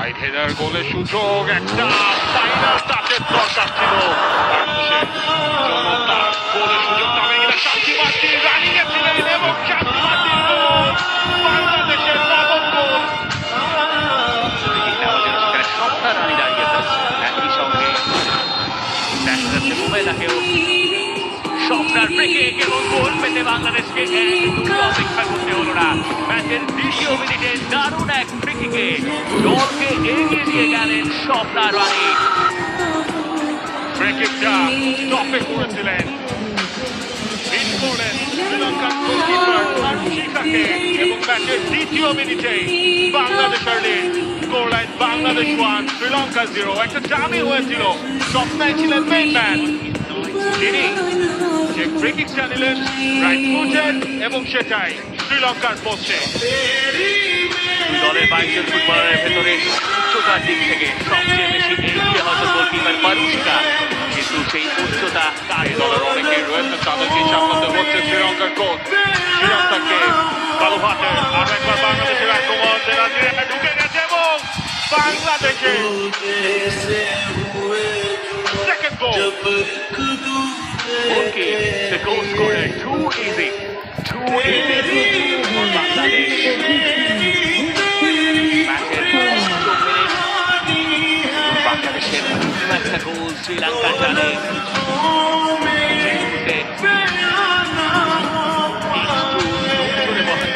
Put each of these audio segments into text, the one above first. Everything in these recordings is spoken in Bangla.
সাইড হেডার গোলের সুযোগ, একটা ফাইনাল টাচের দরকার ছিল বাংলাদেশের। চমৎকার গোলের সুযোগ, তবে এটা শান্তি মার্টিন রানিং এ ছিলেন এবং শান্তি মার্টিন গোল, বাংলাদেশের নবম গোল। সবটা রানি দাঁড়িয়েছেন, একই সঙ্গে দেখা যাচ্ছে রুমেলাকেও স্বপ্নার ব্রেকে এবং গোল পেতে বাংলাদেশকে অপেক্ষা করতে হলো না। ম্যাচের দ্বিতীয় মিনিটে দারুণ এক ফ্রি কিকে দলকে এগিয়ে দিয়ে গেলেন স্বপ্না রানী। ফ্রি কিকটা স্টপে করেছিলেন, মিস করলেন শ্রীলঙ্কার গোলকিপার শিখাকে এবং ম্যাচের দ্বিতীয় মিনিটে বাংলাদেশের lead. Score line Bangladesh 1 Sri Lanka 0। একটা জামি হয়েছিল, স্বপ্নাই ছিলেন মেইন ম্যান। তিনি যে ফ্রি কিকটা নিলেন রাইট ফুটেড এবং সেটাই শ্রীলঙ্কার পোস্টে। দলের 22 জন ফুটবলারের ভেতরে উচ্চতার দিক থেকে সবচেয়ে বেশি এগিয়ে হয়তো গোলকিপার পারুশিকা, কিন্তু সেই উচ্চতা এই দলের অনেকেই রয়েছে, তাদেরকে সামলাতে হচ্ছে শ্রীলঙ্কার কোচ। শ্রীলঙ্কাকে ভালো হাতে আর একবার বাংলাদেশের আক্রমণ, নাজিরা ঢুকে গেছে এবং বাংলাদেশের second goal. Okay, the goal scorer, too easy for Bangladesh. ম্যাচের ৫ম মিনিট, বাংলাদেশের একটা গোল শ্রীলঙ্কার জালে।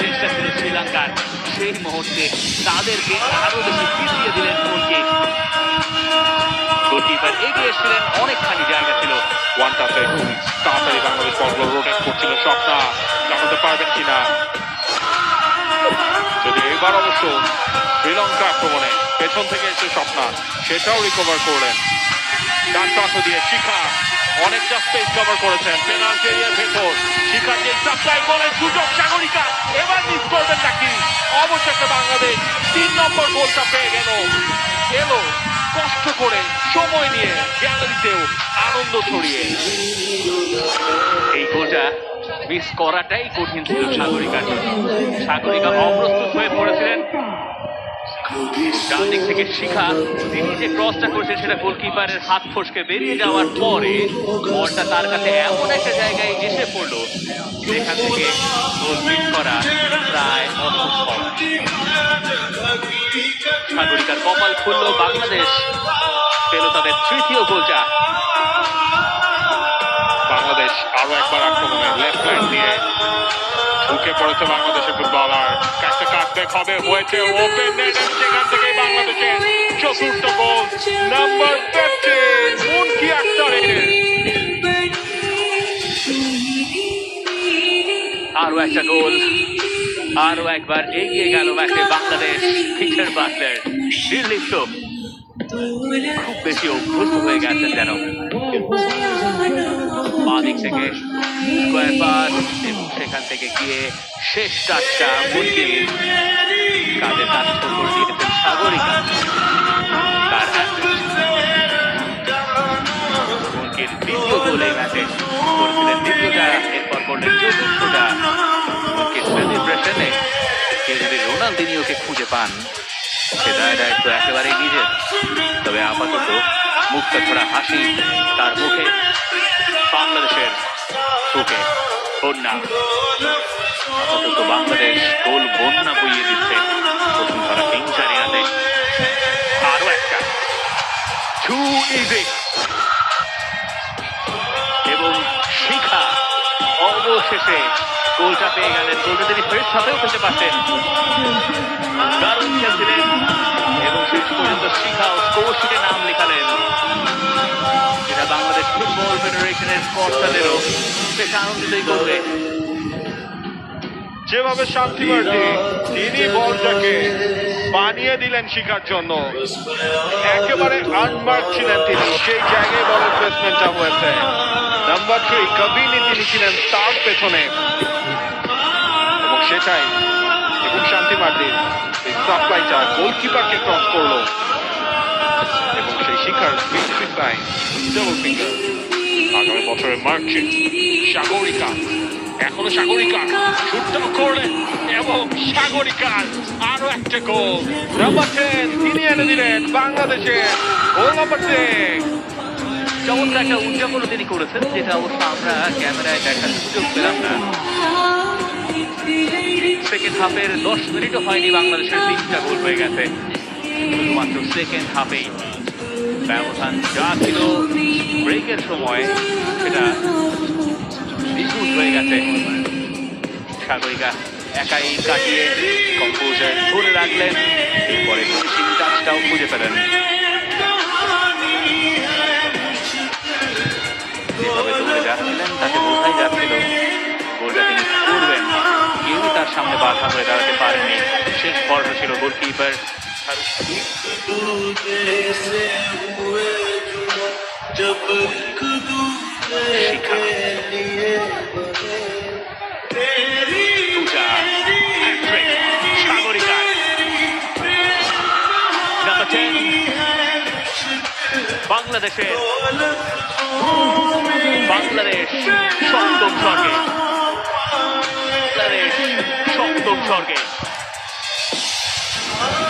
চেষ্টা ছিল শ্রীলঙ্কার, সেই মুহূর্তে তাদেরকে আরো বেশি পিছিয়ে দিলেন গোলকে। গোলকিপার এগিয়ে এসেছিলেন, অনেকখানি জায়গা ছিল। ওয়ান টাচে তাড়াতাড়ি বাংলাদেশ বলগুলো রোটেট করছিল, স্বপ্না জানাতে পারবেন কিনা। যদি এবার অবশ্য শ্রীলঙ্কা আক্রমণে পেছন থেকে এসে স্বপ্না সেটাও রিকভার করলেন। ডান প্রান্ত দিয়ে শিখা অনেকটা স্পেস কভার করেছেন পেনাল্টি এরিয়ার ভেতর। শিখার যে সাপ্লাই গোলের সুযোগ, সাগরিকা এবার মিস করবেন নাকি। অবশেষে বাংলাদেশ 3 নম্বর গোলটা পেয়ে গেল কষ্ট করে, সময় নিয়ে, গ্যালারিতেও আনন্দ ছড়িয়ে। এই গোলটা মিস করাটাই কঠিন ছিল সাগরিকার জন্য। সাগরিকা অপ্রস্তুত হয়ে পড়েছিলেন। ডান দিক থেকে শিখা, তিনি যে ক্রসটা করেছেন সেটা গোলকিপারের হাত ফসকে বেরিয়ে যাওয়ার পরে বলটা তার কাছে এমন একটা জায়গায় এসে পড়লো যেখান থেকে গোল মিস করা প্রায় অসম্ভব। সাগরিকার কপাল খুললো, বাংলাদেশ পেল তাদের তৃতীয় গোলটা। বাংলাদেশ আরো একবার আক্রমণে লেফট লাইন দিয়ে ঢুকে পড়েছে বাংলাদেশের ফুটবলার। একটা কাটব্যাক হবে, হয়েছে ওপেন নেট, সেখান থেকে বাংলাদেশের চতুর্থ গোল, নাম্বার 15 মুনকি আক্তারের। আরো একটা গোল, আরো একবার এগিয়ে গেল ম্যাচে বাংলাদেশ। পিটার বাটলার নির্লিপ্ত, খুব বেশি অভ্যস্ত হয়ে গেছেন যেন। বাঁ দিক থেকে স্কোয়ার পাস এবং সেখান থেকে গিয়ে শেষ টাচটা মুনকির কাঁধে কাজ করে দিয়েছেন সাগরিকা। তার মুনকির দ্বিতীয় গোলে ম্যাচে করেছিলেন দ্বিতীয়টা, এরপর করলেন চতুর্থটা। মুনকির সেলিব্রেশনে কেউ যদি রোনালদিনিওকে খুঁজে পান, সেটা দায়িত্ব একেবারেই নিজের। তবে আপাতত মুখটা ধরা হাসি তার মুখে, বাংলাদেশের বুকে বন্যা। আপাতত বাংলাদেশ গোল বন্যা বইয়ে দিচ্ছে বসুন্ধরা কিংস এরিয়াতে। আরো একটা টু ইজি এবং শিখা অবশেষে গোলটা পেয়ে গেলেন। গোলটা তিনি ফেরত হাতেও খেলতে পারতেন, দারুণ খেলছিলেন এবং শেষ পর্যন্ত শিখাও স্কোর শিটে নাম লেখালেন। যেটা বাংলাদেশ ফুটবল ফেডারেশনের কর্তাদেরও বেশ আনন্দিতই করবে। যেভাবে শান্তি মার্টিন তিনি বলটাকে বানিয়ে দিলেন শিখার জন্য, একেবারে আনমার্ক ছিলেন তিনি, সেই জায়গায় বলের প্লেসমেন্টটা হয়েছে। নাম্বার 3 কবিনী তিনি ছিলেন তার পেছনে এবং সেটাই, এবং শান্তি মার্টিন এই সাপ্লাইটা গোলকিপারকে ক্রস করলো এবং সেই শিখার ভিক্টরি সাইন ডাবল ফিঙ্গার। আগামী বছরের মার্কশিট সাগরিকা এখনো সাগরিকার শুটটাও করলেন এবং সাগরিকার আরো একটা গোল। নাম্বার 10 তিনি এনে দিলেন বাংলাদেশের গোল নাম্বার 6। চমৎকার একটা উদযাপনও তিনি করেছেন, যেটা অবশ্য আমরা ক্যামেরায় দেখার সুযোগ পেলাম না। সেকেন্ড হাফের 10 মিনিটও হয়নি বাংলাদেশের 3টা গোল হয়ে গেছে শুধুমাত্র সেকেন্ড হাফেই। ব্যবধান যা ছিল ব্রেকের সময় সেটা দ্বিগুণ হয়ে গেছে। সাগরিকা একাই কাটিয়ে কম্পোজার ধরে রাখলেন, এরপরে ফিনিশিং টাচটাও খুঁজে পেলেন। যেভাবে দৌড়ে যাচ্ছিলেন তাতে বোঝাই যাচ্ছিল গোলটা তিনি করবেন। কেউ তার সামনে বাধা হয়ে দাঁড়াতে পারেনি। শেষ ভরসা ছিল গোলকিপার শিখা। পূজা, হ্যাট্রিক, সাগরিকা। নাম্বার 10 বাংলাদেশ সপ্তম স্বর্গে। বাংলাদেশ সপ্তম স্বর্গে।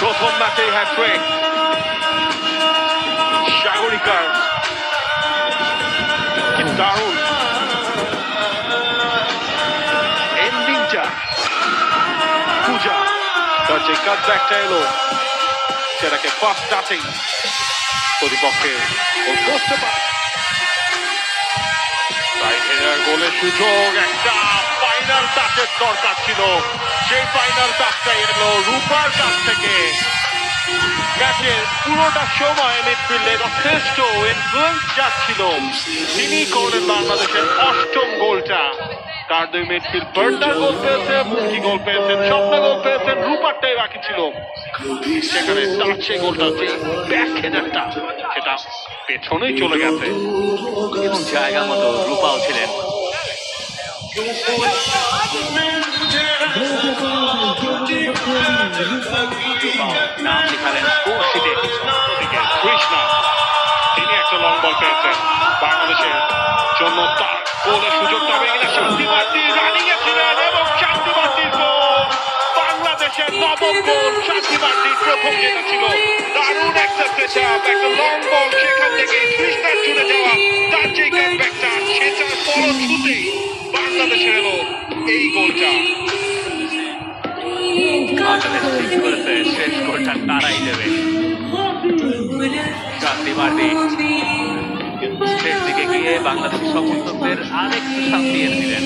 প্রথম ম্যাচেই হ্যাট্রিক সাগরিকার, কি দারুণ এন্ডিংটা। পূজা তার যে কাটব্যাকটা এলো সেটাকে ফার্স্ট টাচেই প্রতিপক্ষের বুঝতে পারে। গোলের সুযোগ, একটা ফাইনাল টাচের দরকার ছিল, সেই ফাইনাল টাচটা এলো রূপার কাছ থেকে। ম্যাচের পুরোটা সময় মিডফিল্ডে যথেষ্ট ইনফ্লুয়েন্স যাচ্ছিল, তিনি করলেন বাংলাদেশের 8ম গোলটা। কার দুই মিডফিল্ড বার্নার গোল পেয়েছে, মুখী গোল পেয়েছেন, স্বপ্না গোল পেয়েছেন, রূপারটাই বাকি ছিল। সেখানে তার সেই গোলটা, যে ব্যাক হেডারটা, সেটা পেছনেই চলে গেছে এবং জায়গা মতো রূপাও ছিলেন। নাম লিখালেন স্কোর শিটে। কৃষ্ণা তিনি একটা লং বল পেয়েছেন বাংলাদেশের জন্য, তার গোলের সুযোগটা পেয়ে গেলে শান্তি মার্টি রানিং এ ছিলেন এবং শান্তি মার্টির গোল। বাংলাদেশের 9ম গোল, শান্তি মার্টির প্রথম যেটা ছিল দারুণ একটা সেটআপ, একটা লং বল, সেখান থেকে কৃষ্ণার ছুটে যাওয়া তার যে কাটব্যাকটা, সেটার ফলশ্রুতিতেই বাংলাদেশের এলো এই গোলটা। বাংলাদেশ ঠিক করেছে শেষ গোলটা তারাই দেবে। শান্তি মার্টি শেষ দিকে গিয়ে বাংলাদেশি সমর্থকদের আরেকটু শান্তি এনে দিলেন।